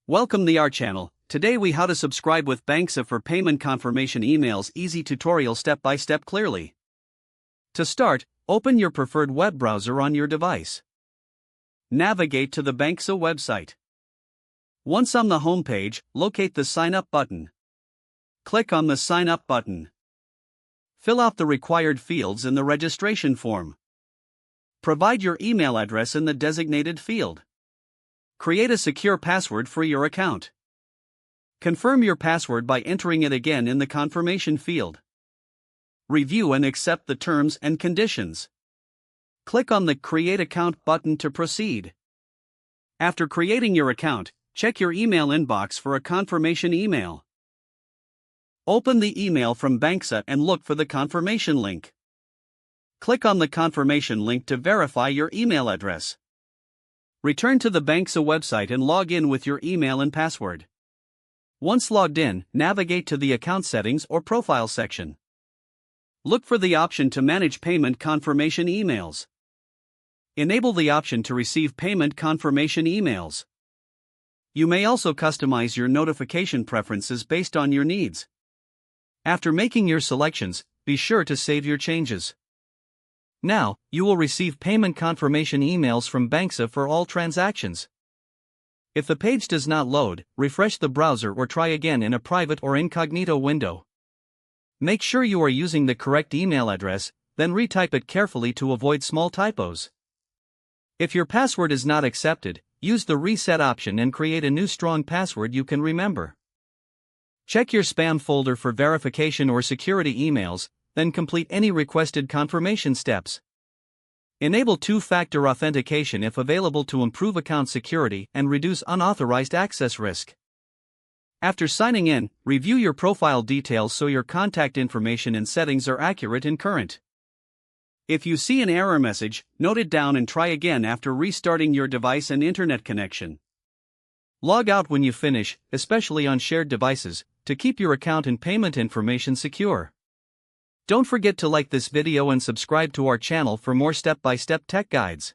Welcome to our channel. Today we how to subscribe with Banxa for payment confirmation emails. Easy tutorial step by step clearly. To start, open your preferred web browser on your device. Navigate to the Banxa website. Once on the home page, locate the Sign Up button. Click on the Sign Up button. Fill out the required fields in the registration form. Provide your email address in the designated field. Create a secure password for your account. Confirm your password by entering it again in the confirmation field. Review and accept the terms and conditions. Click on the Create Account button to proceed. After creating your account, check your email inbox for a confirmation email. Open the email from Banxa and look for the confirmation link. Click on the confirmation link to verify your email address. Return to the Banxa website and log in with your email and password. Once logged in, navigate to the Account Settings or Profile section. Look for the option to manage payment confirmation emails. Enable the option to receive payment confirmation emails. You may also customize your notification preferences based on your needs. After making your selections, be sure to save your changes. Now, you will receive payment confirmation emails from Banxa for all transactions. If the page does not load, refresh the browser or try again in a private or incognito window. Make sure you are using the correct email address, then retype it carefully to avoid small typos. If your password is not accepted, use the reset option and create a new strong password you can remember. Check your spam folder for verification or security emails, then complete any requested confirmation steps. Enable two-factor authentication if available to improve account security and reduce unauthorized access risk. After signing in, review your profile details so your contact information and settings are accurate and current. If you see an error message, note it down and try again after restarting your device and internet connection. Log out when you finish, especially on shared devices, to keep your account and payment information secure. Don't forget to like this video and subscribe to our channel for more step-by-step tech guides.